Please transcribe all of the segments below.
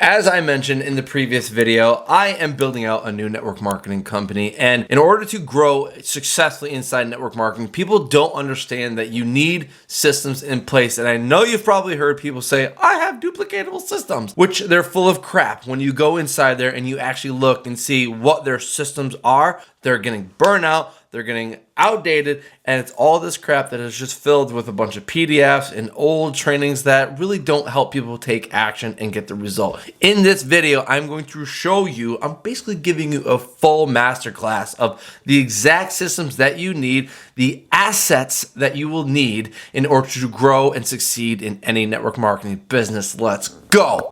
As I mentioned in the previous video, I am building out a new network marketing company, and in order to grow successfully inside network marketing, people don't understand that you need systems in place. And I know you've probably heard people say, I have duplicatable systems, which they're full of crap. When you go inside there and you actually look and see what their systems are, they're getting burnout, they're getting outdated, and it's all this crap that is just filled with a bunch of PDFs and old trainings that really don't help people take action and get the result. In this video, I'm going to show you, I'm basically giving you a full masterclass of the exact systems that you need, the assets that you will need in order to grow and succeed in any network marketing business. Let's go.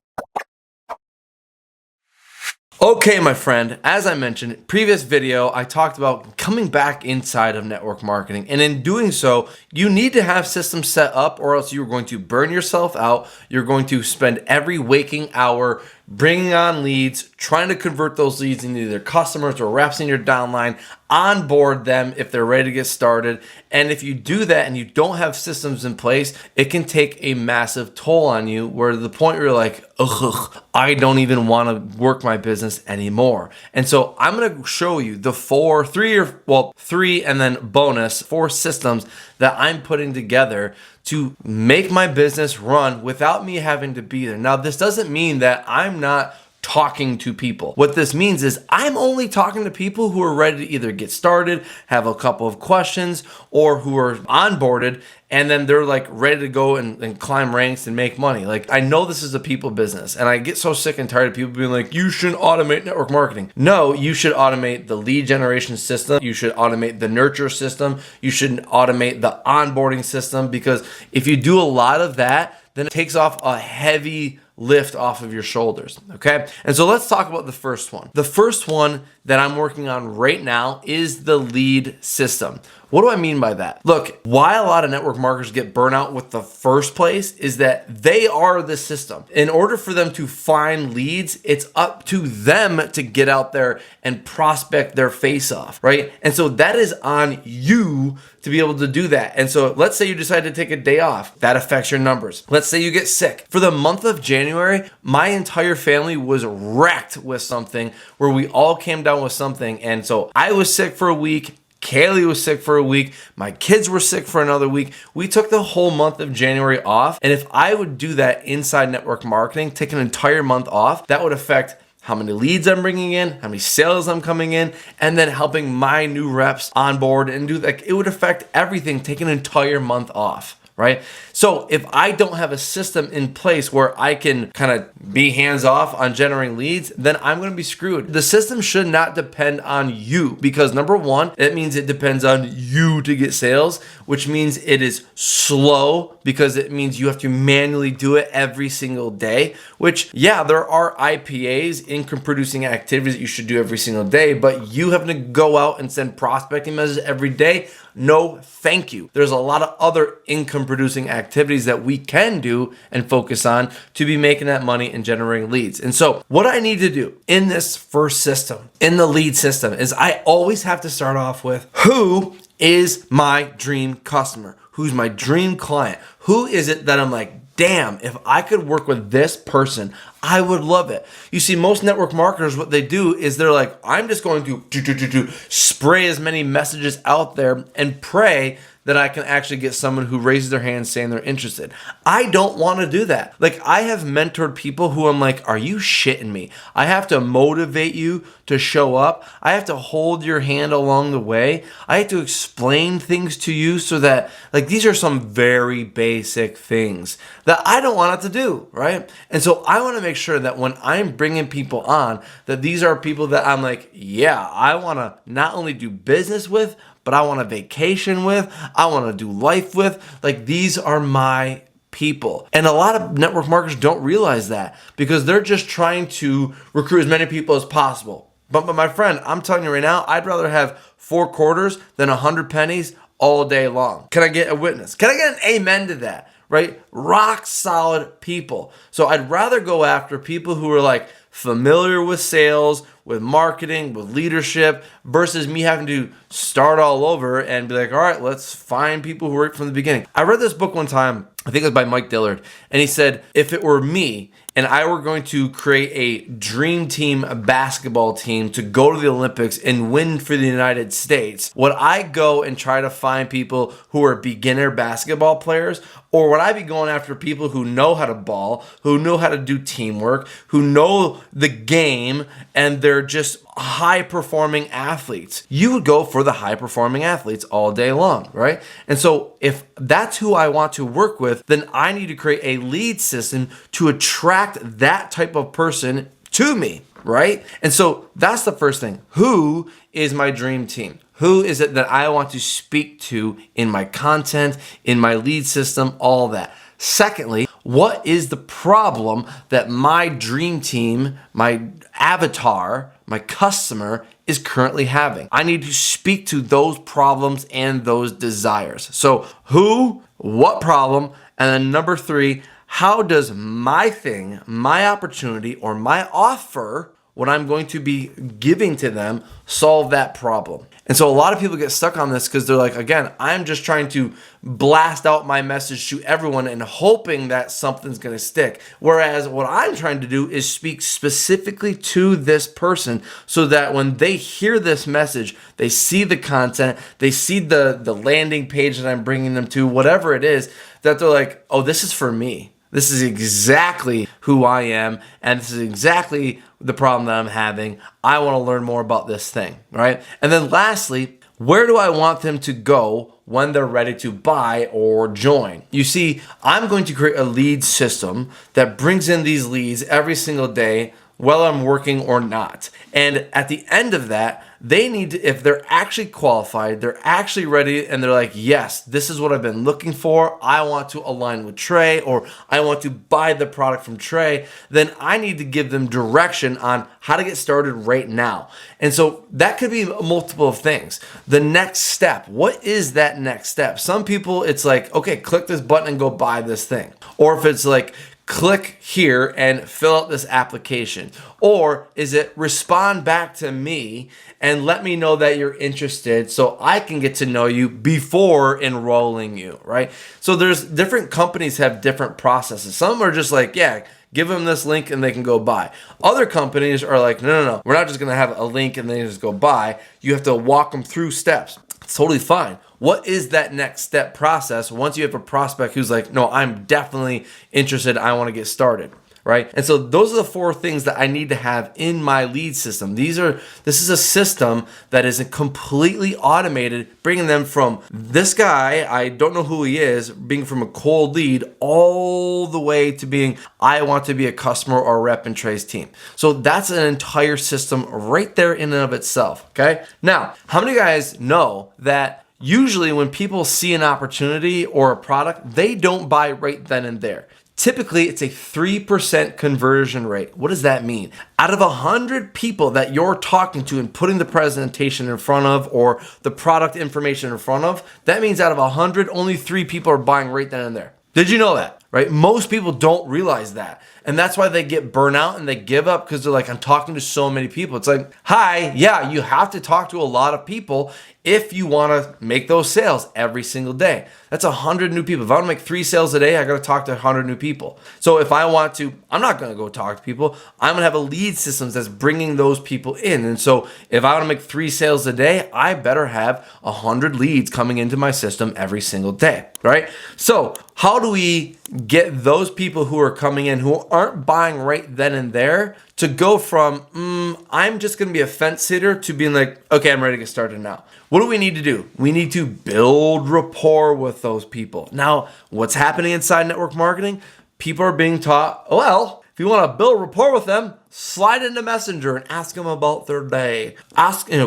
Okay, my friend, as I mentioned, previous video, I talked about coming back inside of network marketing. And in doing so, you need to have systems set up or else you're going to burn yourself out. You're going to spend every waking hour bringing on leads, trying to convert those leads into either customers or reps in your downline, onboard them if they're ready to get started. And if you do that and you don't have systems in place, it can take a massive toll on you where to the point where you're like, ugh, I don't even want to work my business anymore. And so I'm going to show you the three and then bonus 4 systems that I'm putting together to make my business run without me having to be there. Now, this doesn't mean that I'm not talking to people. What this means is I'm only talking to people who are ready to either get started, have a couple of questions, or who are onboarded and then they're like ready to go and climb ranks and make money. Like, I know this is a people business and I get so sick and tired of people being like, you shouldn't automate network marketing. No, you should automate the lead generation system. You should automate the nurture system. You should automate the onboarding system, because if you do a lot of that, then it takes off a heavy lift off of your shoulders, okay? And so let's talk about the first one. The first one that I'm working on right now is the lead system. What do I mean by that? Look, why a lot of network marketers get burnout with the first place is that they are the system. In order for them to find leads, it's up to them to get out there and prospect their face off, right? And so that is on you to be able to do that. And so let's say you decide to take a day off. That affects your numbers. Let's say you get sick. For the month of January, my entire family was wrecked with something where we all came down with something. And so I was sick for a week. Kaylee was sick for a week. My kids were sick for another week. We took the whole month of January off. And if I would do that inside network marketing, take an entire month off, that would affect how many leads I'm bringing in, how many sales I'm coming in, and then helping my new reps onboard and do that. It would affect everything, take an entire month off, right? So if I don't have a system in place where I can kind of be hands off on generating leads, then I'm going to be screwed. The system should not depend on you, because number one, it means it depends on you to get sales, which means it is slow because it means you have to manually do it every single day, which, yeah, there are IPAs, income producing activities that you should do every single day, but you having to go out and send prospecting messages every day, no, thank you. There's a lot of other income producing activities that we can do and focus on to be making that money and generating leads. And so what I need to do in this first system, in the lead system, is I always have to start off with, who is my dream customer? Who's my dream client? Who is it that I'm like, damn, if I could work with this person, I would love it. You see, most network marketers, what they do is they're like, I'm just going to spray as many messages out there and pray that I can actually get someone who raises their hand saying they're interested. I don't want to do that. Like, I have mentored people who I'm like, are you shitting me? I have to motivate you to show up. I have to hold your hand along the way. I have to explain things to you so that, like, these are some very basic things that I don't want it to do, right? And so I want to make sure that when I'm bringing people on, that these are people that I'm like, yeah, I want to not only do business with, but I want to vacation with, I want to do life with. Like, these are my people. And a lot of network marketers don't realize that because they're just trying to recruit as many people as possible. But my friend, I'm telling you right now, I'd rather have 4 quarters than 100 pennies all day long. Can I get a witness? Can I get an amen to that? Right? rock solid people. So I'd rather go after people who are like familiar with sales, with marketing, with leadership, versus me having to start all over and be like, all right, let's find people who work from the beginning. I read this book one time, I think it was by Mike Dillard, and he said, if it were me and I were going to create a dream team basketball team to go to the Olympics and win for the United States, would I go and try to find people who are beginner basketball players? Or would I be going after people who know how to ball, who know how to do teamwork, who know the game, and they're just high-performing athletes? You would go for the high-performing athletes all day long, right? And so if that's who I want to work with, then I need to create a lead system to attract that type of person to me, right? And so that's the first thing. Who is my dream team? Who is it that I want to speak to in my content, in my lead system, all that? Secondly, what is the problem that my dream team, my avatar, my customer is currently having? I need to speak to those problems and those desires. So who, what problem, and then number 3, how does my thing, my opportunity, or my offer, what I'm going to be giving to them, solve that problem? And so a lot of people get stuck on this because they're like, again, I'm just trying to blast out my message to everyone and hoping that something's going to stick. Whereas what I'm trying to do is speak specifically to this person so that when they hear this message, they see the content, they see the landing page that I'm bringing them to, whatever it is, that they're like, oh, this is for me. This is exactly who I am, and this is exactly the problem that I'm having. I want to learn more about this thing, right? And then lastly, where do I want them to go when they're ready to buy or join? You see, I'm going to create a lead system that brings in these leads every single day, whether I'm working or not. And at the end of that, they need to, if they're actually qualified, they're actually ready, and they're like, yes, this is what I've been looking for. I want to align with Trey, or I want to buy the product from Trey. Then I need to give them direction on how to get started right now. And so that could be multiple things. The next step, what is that next step? Some people, it's like, okay, click this button and go buy this thing. Or if it's like, click here and fill out this application. Or is it respond back to me and let me know that you're interested so I can get to know you before enrolling you, right? So there's different companies have different processes. Some are just like, yeah, give them this link and they can go buy. Other companies are like, no. We're not just going to have a link and then just go buy. You have to walk them through steps. It's totally fine. What is that next step process once you have a prospect who's like, no, I'm definitely interested. I want to get started, right? And so those are the 4 things that I need to have in my lead system. This is a system that is completely automated, bringing them from this guy, I don't know who he is, being from a cold lead all the way to being, I want to be a customer or a rep in Trey's team. So that's an entire system right there in and of itself, okay? Now, how many guys know that usually when people see an opportunity or a product, they don't buy right then and there? Typically, it's a 3% conversion rate. What does that mean? Out of 100 people that you're talking to and putting the presentation in front of or the product information in front of, that means out of 100, only 3 people are buying right then and there. Did you know that? Right? Most people don't realize that. And that's why they get burnout and they give up because they're like, I'm talking to so many people. It's like, hi, yeah, you have to talk to a lot of people if you want to make those sales every single day. That's 100 new people. If I want to make 3 sales a day, I got to talk to 100 new people. So if I want to, I'm not going to go talk to people. I'm going to have a lead system that's bringing those people in. And so if I want to make 3 sales a day, I better have 100 leads coming into my system every single day, right? So how do we get those people who are coming in who aren't buying right then and there to go from, I'm just going to be a fence sitter to being like, okay, I'm ready to get started now? What do we need to do? We need to build rapport with those people. Now, what's happening inside network marketing? People are being taught, well, if you want to build rapport with them, slide into Messenger and ask them about their day.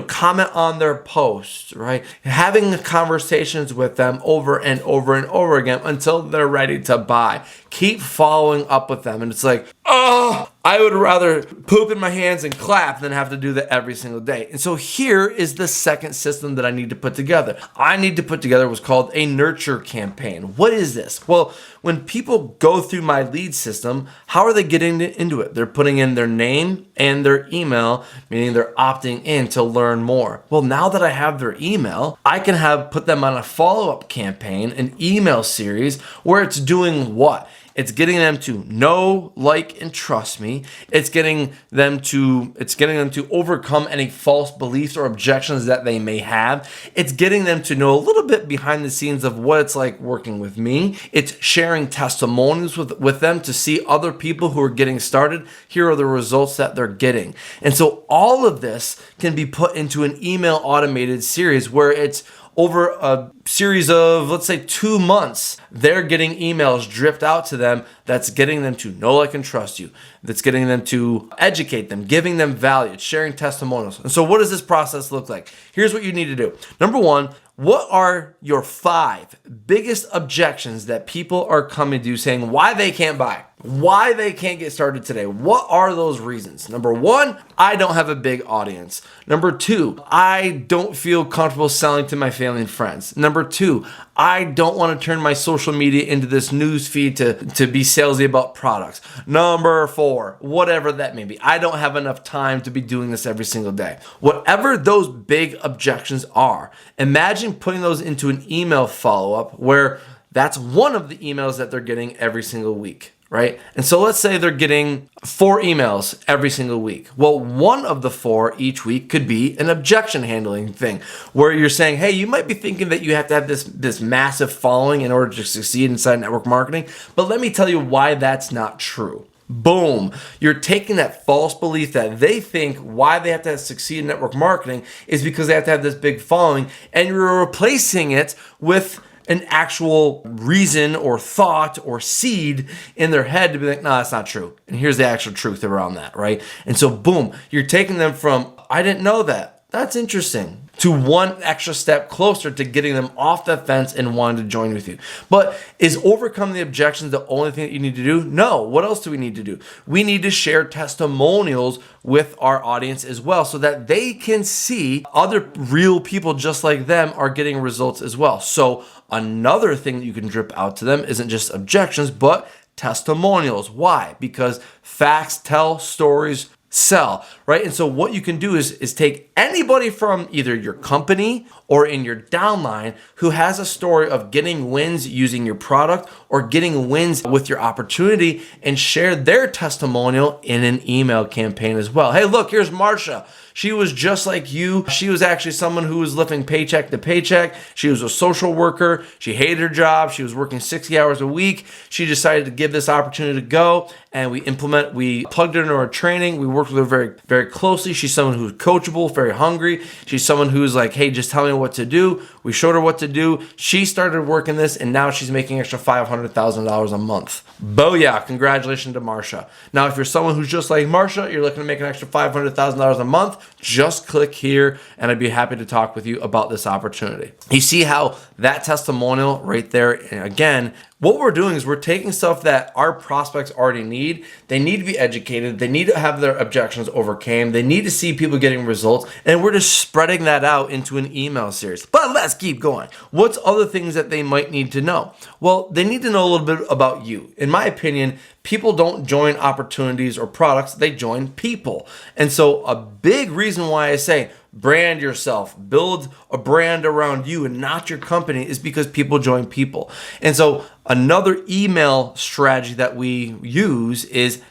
Comment on their posts, right? Having conversations with them over and over and over again until they're ready to buy. Keep following up with them. And it's like, oh, I would rather poop in my hands and clap than have to do that every single day. And so here is the second system that I need to put together. I need to put together what's called a nurture campaign. What is this? Well, when people go through my lead system, how are they getting into it? They're putting in their name and their email, meaning they're opting in to learn more. Well, now that I have their email, I can put them on a follow-up campaign, an email series where it's doing what? It's getting them to know, like, and trust me. It's getting them to overcome any false beliefs or objections that they may have. It's getting them to know a little bit behind the scenes of what it's like working with me. It's sharing testimonials with them to see other people who are getting started. Here are the results that they're getting. And so all of this can be put into an email automated series where it's over a series of, let's say, 2 months, they're getting emails dripped out to them that's getting them to know, like, and trust you. That's getting them to educate them, giving them value, it's sharing testimonials. And so what does this process look like? Here's what you need to do. Number one, what are your 5 biggest objections that people are coming to you saying why they can't buy? Why they can't get started today? What are those reasons? Number 1, I don't have a big audience. Number 2, I don't feel comfortable selling to my family and friends. Number 2, I don't want to turn my social media into this news feed to be salesy about products. Number 4, whatever that may be, I don't have enough time to be doing this every single day. Whatever those big objections are, imagine putting those into an email follow-up where that's one of the emails that they're getting every single week. Right? And so let's say they're getting 4 emails every single week. Well, one of the 4 each week could be an objection handling thing where you're saying, hey, you might be thinking that you have to have this massive following in order to succeed inside network marketing, but let me tell you why that's not true. Boom. You're taking that false belief that they think why they have to succeed in network marketing is because they have to have this big following, and you're replacing it with an actual reason or thought or seed in their head to be like, no, that's not true. And here's the actual truth around that, right? And so boom, you're taking them from, I didn't know that. That's interesting, to one extra step closer to getting them off the fence and wanting to join with you. But is overcoming the objections the only thing that you need to do? No. What else do we need to do? We need to share testimonials with our audience as well so that they can see other real people just like them are getting results as well. So another thing that you can drip out to them isn't just objections, but testimonials. Why? Because facts tell, stories sell, right? And so what you can do is take anybody from either your company or in your downline who has a story of getting wins using your product or getting wins with your opportunity and share their testimonial in an email campaign as well. Hey, look, here's Marsha. She was just like you. She was actually someone who was living paycheck to paycheck. She was a social worker. She hated her job. She was working 60 hours a week. She decided to give this opportunity to go, and we plugged her into our training. We worked with her very, very closely. She's someone who's coachable, very hungry. She's someone who's like, hey, just tell me what to do. We showed her what to do. She started working this, and now she's making extra $500,000 a month. Booyah. Congratulations to Marsha. Now, if you're someone who's just like Marsha, you're looking to make an extra $500,000 a month, just click here and I'd be happy to talk with you about this opportunity. You see how that testimonial right there, and again, what we're doing is we're taking stuff that our prospects already need. They need to be educated. They need to have their objections overcame. They need to see people getting results. And we're just spreading that out into an email series. But let's keep going. What's other things that they might need to know? Well, they need to know a little bit about you. In my opinion, people don't join opportunities or products. They join people. And so a big reason why I say brand yourself, build a brand around you and not your company is because people join people. And so another email strategy that we use is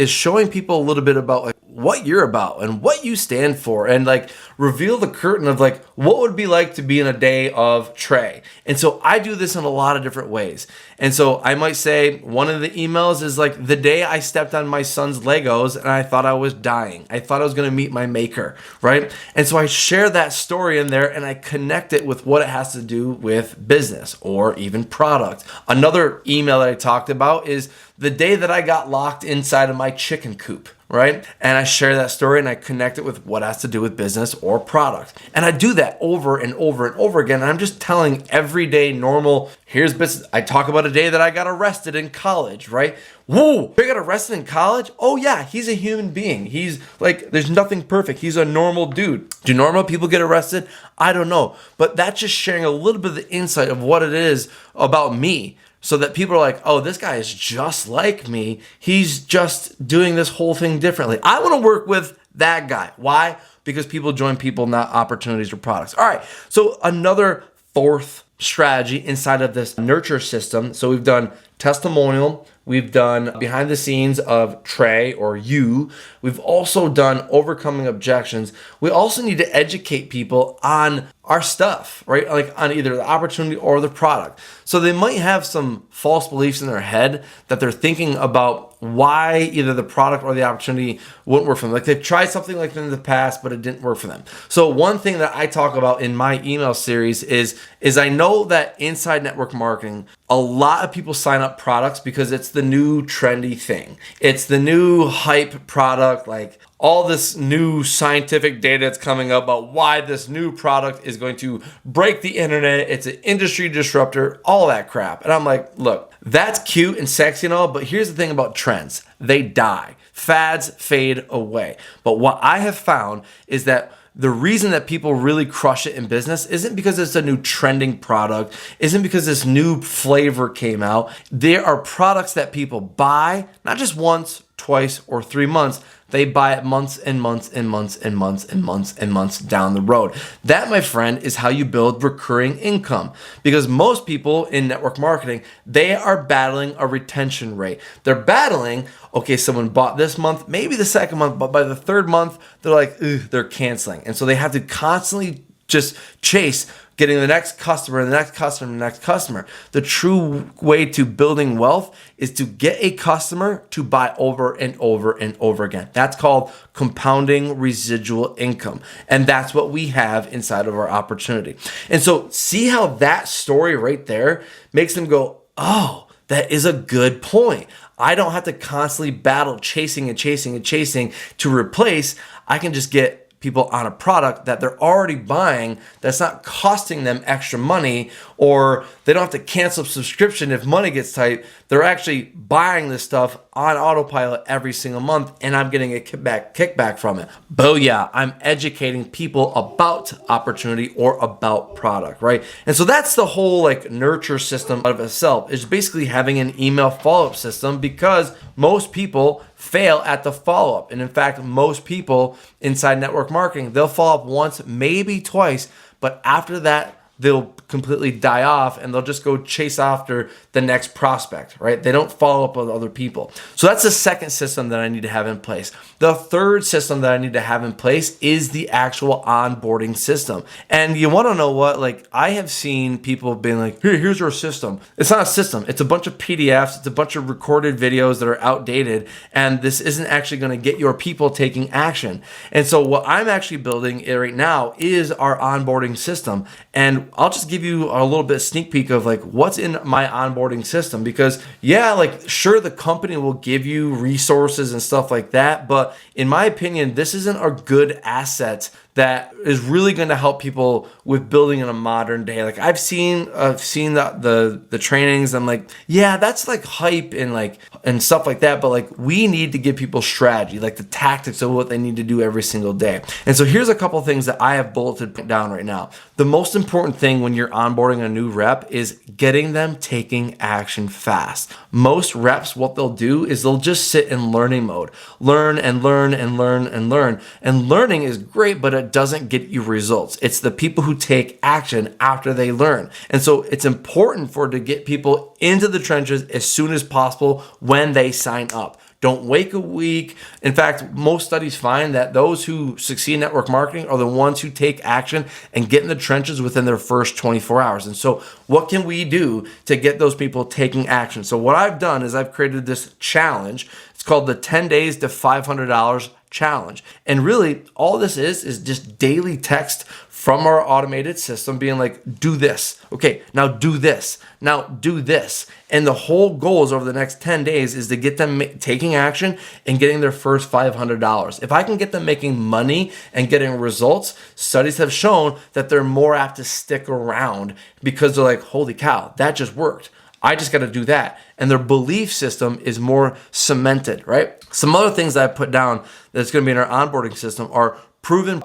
showing people a little bit about like what you're about and what you stand for, and like reveal the curtain of like what would it be like to be in a day of Trey. And so I do this in a lot of different ways. And so I might say one of the emails is like the day I stepped on my son's Legos and I thought I was dying. I thought I was going to meet my maker, right? And so I share that story in there and I connect it with what it has to do with business or even product. Another email that I talked about is the day that I got locked inside of my chicken coop, right? And I share that story and I connect it with what has to do with business or product. And I do that over and over and over again. And I'm just telling everyday normal, here's business. I talk about a day that I got arrested in college, right? Whoa, I got arrested in college? Oh yeah, he's a human being. He's like, there's nothing perfect. He's a normal dude. Do normal people get arrested? I don't know. But that's just sharing a little bit of the insight of what it is about me. So that people are like, oh, this guy is just like me. He's just doing this whole thing differently. I want to work with that guy. Why? Because people join people, not opportunities or products. All right. So another fourth strategy inside of this nurture system. So we've done testimonial. We've done behind the scenes of Trey or you. We've also done overcoming objections. We also need to educate people on our stuff, right? Like on either the opportunity or the product. So they might have some false beliefs in their head that they're thinking about why either the product or the opportunity wouldn't work for them. Like they've tried something like that in the past, but it didn't work for them. So one thing that I talk about in my email series is I know that inside network marketing, a lot of people sign up products because it's the new trendy thing. It's the new hype product, like all this new scientific data that's coming up about why this new product is going to break the internet. It's an industry disruptor, all that crap. And I'm like, look, that's cute and sexy and all, but here's the thing about trends. They die. Fads fade away. But what I have found is that the reason that people really crush it in business isn't because it's a new trending product, isn't because this new flavor came out. There are products that people buy, not just once, twice, or 3 months. They buy it months and months and months and months and months and months down the road. That, my friend, is how you build recurring income. Because most people in network marketing, they are battling a retention rate. They're battling, okay, someone bought this month, maybe the second month, but by the third month, they're like, ugh, they're canceling. And so they have to constantly just chase getting the next customer, the next customer, the next customer. The true way to building wealth is to get a customer to buy over and over and over again. That's called compounding residual income. And that's what we have inside of our opportunity. And so see how that story right there makes them go, oh, that is a good point. I don't have to constantly battle chasing and chasing and chasing to replace. I can just get people on a product that they're already buying that's not costing them extra money, or they don't have to cancel subscription if money gets tight. They're actually buying this stuff on autopilot every single month, and I'm getting a kickback from it. Booyah, I'm educating people about opportunity or about product, right? And so that's the whole like nurture system of itself. It's basically having an email follow-up system, because most people fail at the follow-up. And in fact, most people inside network marketing, they'll follow up once, maybe twice, but after that, they'll completely die off and they'll just go chase after the next prospect, right? They don't follow up with other people. So that's the second system that I need to have in place. The third system that I need to have in place is the actual onboarding system. And you want to know what? Like, I have seen people being like, here's our system. It's not a system. It's a bunch of PDFs. It's a bunch of recorded videos that are outdated. And this isn't actually going to get your people taking action. And so what I'm actually building right now is our onboarding system. And I'll just give you a little bit sneak peek of like what's in my onboarding system, because yeah, like sure, the company will give you resources and stuff like that, but in my opinion, this isn't a good asset that is really going to help people with building in a modern day. Like I've seen the trainings. I'm like, yeah, that's like hype and stuff like that. But like we need to give people strategy, like the tactics of what they need to do every single day. And so here's a couple things that I have bulleted down right now. The most important thing when you're onboarding a new rep is getting them taking action fast. Most reps, what they'll do is they'll just sit in learning mode, learn and learn and learn and learn. And learning is great, but it doesn't get you results. It's the people who take action after they learn. And so it's important to get people into the trenches as soon as possible when they sign up. Don't wait a week. In fact, most studies find that those who succeed in network marketing are the ones who take action and get in the trenches within their first 24 hours. And so what can we do to get those people taking action? So what I've done is I've created this challenge. It's called the 10 days to $500 challenge. And really all this is just daily text from our automated system being like, do this. Okay, now do this. Now do this. And the whole goal is over the next 10 days is to get them taking action and getting their first $500. If I can get them making money and getting results, studies have shown that they're more apt to stick around because they're like, holy cow, that just worked. I just got to do that. And their belief system is more cemented, right? Some other things that I put down that's going to be in our onboarding system are proven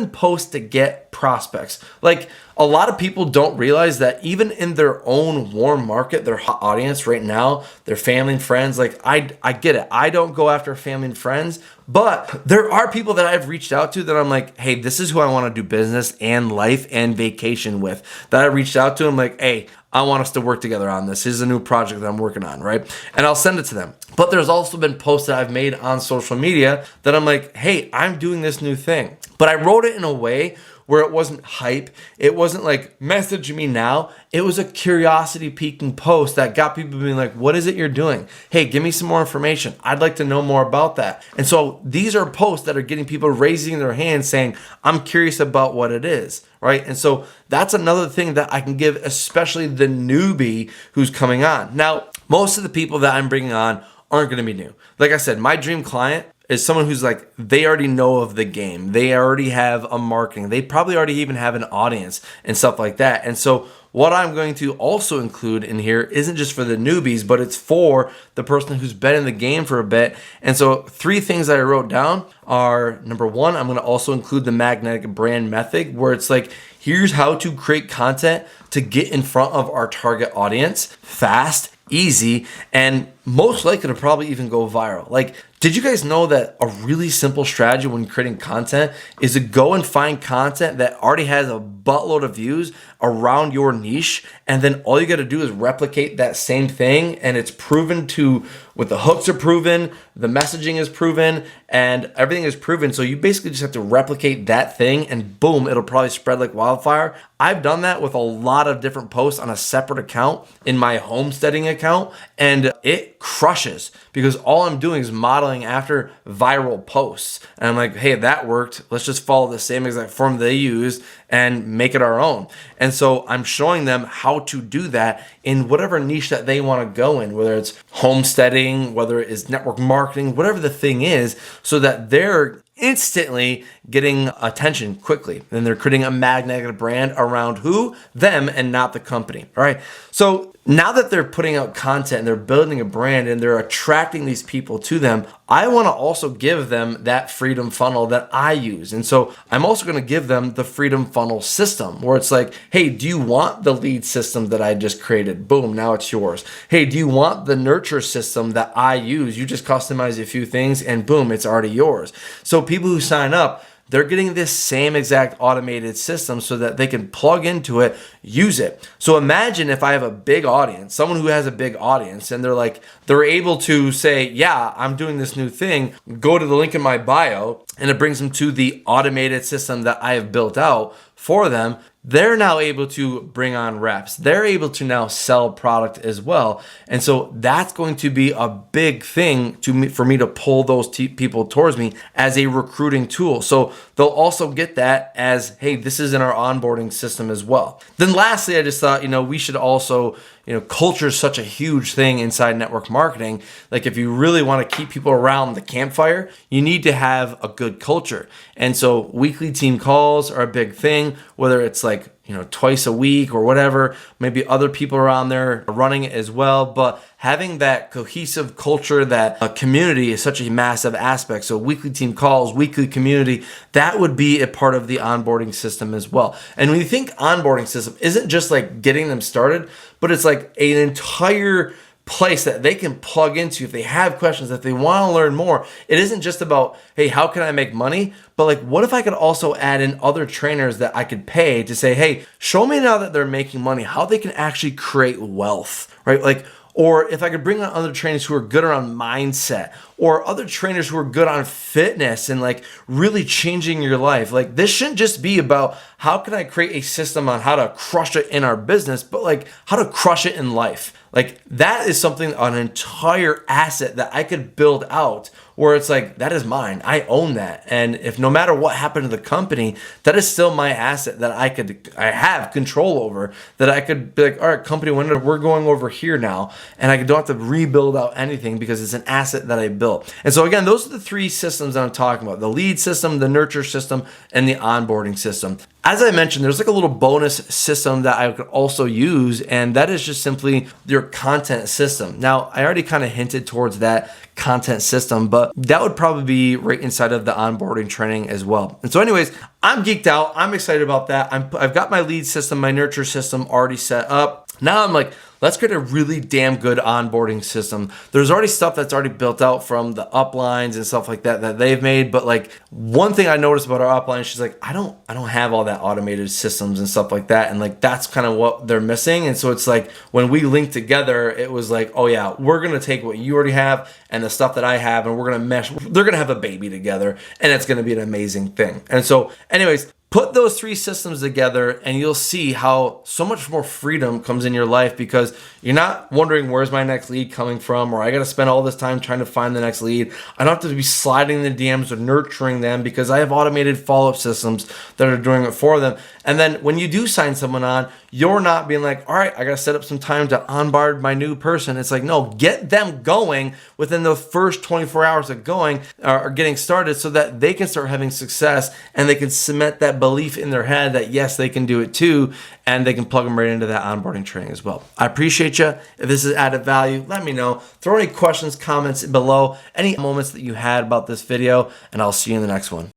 posts to get prospects. Like a lot of people don't realize that even in their own warm market, their hot audience right now, their family and friends, like I get it. I don't go after family and friends, but there are people that I've reached out to that I'm like, hey, this is who I want to do business and life and vacation with. That I reached out to. I'm like, hey, I want us to work together on this. Here's a new project that I'm working on, right? And I'll send it to them. But there's also been posts that I've made on social media that I'm like, hey, I'm doing this new thing. But I wrote it in a way where it wasn't hype. It wasn't like, message me now. It was a curiosity piquing post that got people being like, what is it you're doing? Hey, give me some more information. I'd like to know more about that. And so these are posts that are getting people raising their hands saying, I'm curious about what it is, right? And so that's another thing that I can give, especially the newbie who's coming on. Now, most of the people that I'm bringing on aren't going to be new. Like I said, my dream client is someone who's like, they already know of the game. They already have a marketing. They probably already even have an audience and stuff like that. And so what I'm going to also include in here isn't just for the newbies, but it's for the person who's been in the game for a bit. And so 3 things that I wrote down are, number 1, I'm going to also include the magnetic brand method, where it's like, here's how to create content to get in front of our target audience fast, easy, and most likely to probably even go viral. Like, did you guys know that a really simple strategy when creating content is to go and find content that already has a buttload of views around your niche, and then all you got to do is replicate that same thing, and it's proven to, with the hooks are proven, the messaging is proven, and everything is proven. So you basically just have to replicate that thing, and boom, it'll probably spread like wildfire. I've done that with a lot of different posts on a separate account in my homesteading account, and it crushes because all I'm doing is modeling after viral posts. And I'm like, hey, that worked. Let's just follow the same exact form they used and make it our own. And so I'm showing them how to do that in whatever niche that they want to go in, whether it's homesteading, whether it is network marketing, whatever the thing is, so that they're instantly getting attention quickly. And they're creating a magnetic brand around who? Them, and not the company. All right. So now that they're putting out content and they're building a brand and they're attracting these people to them, I want to also give them that freedom funnel that I use. And so I'm also going to give them the freedom funnel system, where it's like, hey, do you want the lead system that I just created? Boom, now it's yours. Hey, do you want the nurture system that I use? You just customize a few things and boom, it's already yours. So people who sign up, they're getting this same exact automated system so that they can plug into it, use it. So imagine if I have a big audience, someone who has a big audience, and they're able to say, yeah, I'm doing this new thing, go to the link in my bio, and it brings them to the automated system that I have built out for them. They're now able to bring on reps. They're able to now sell product as well. And so that's going to be a big thing for me to pull those people towards me as a recruiting tool. So they'll also get that as, hey, this is in our onboarding system as well. Then lastly, I just thought, we should also, culture is such a huge thing inside network marketing. Like if you really want to keep people around the campfire, you need to have a good culture. And so weekly team calls are a big thing, whether it's like, twice a week or whatever. Maybe other people around there are running it as well. But having that cohesive culture, that a community is such a massive aspect. So weekly team calls, weekly community, that would be a part of the onboarding system as well. And when you think onboarding system, isn't just like getting them started, but it's like an entire place that they can plug into if they have questions, if they want to learn more. It isn't just about, hey, how can I make money? But like, what if I could also add in other trainers that I could pay to say, hey, show me now that they're making money, how they can actually create wealth, right? Like, or if I could bring on other trainers who are good around mindset, or other trainers who are good on fitness and like really changing your life. Like this shouldn't just be about how can I create a system on how to crush it in our business, but like how to crush it in life. Like that is something, an entire asset that I could build out where it's like, that is mine. I own that. And if no matter what happened to the company, that is still my asset that I have control over, that I could be like, all right, company, we're going over here now. And I don't have to rebuild out anything because it's an asset that I built. And so again, those are the three systems that I'm talking about: the lead system, the nurture system, and the onboarding system. As I mentioned, there's like a little bonus system that I could also use, and that is just simply your content system. Now, I already kind of hinted towards that content system, but that would probably be right inside of the onboarding training as well. And so anyways, I'm geeked out. I'm excited about that. I've got my lead system, my nurture system already set up. Now I'm like, let's create a really damn good onboarding system. There's already stuff that's already built out from the uplines and stuff like that they've made. But like, one thing I noticed about our upline, she's like, I don't have all that automated systems and stuff like that. And like, that's kind of what they're missing. And so it's like, when we linked together, it was like, oh yeah, we're going to take what you already have and the stuff that I have, and we're going to mesh. They're going to have a baby together, and it's going to be an amazing thing. And so anyways, put those three systems together and you'll see how so much more freedom comes in your life, because you're not wondering, where's my next lead coming from, or I got to spend all this time trying to find the next lead. I don't have to be sliding the DMs or nurturing them, because I have automated follow-up systems that are doing it for them. And then when you do sign someone on, you're not being like, all right, I got to set up some time to onboard my new person. It's like, no, get them going within the first 24 hours of going or getting started, so that they can start having success and they can cement that belief in their head that yes, they can do it too, and they can plug them right into that onboarding training as well. I appreciate you. If this is added value, let me know. Throw any questions, comments below, any moments that you had about this video, and I'll see you in the next one.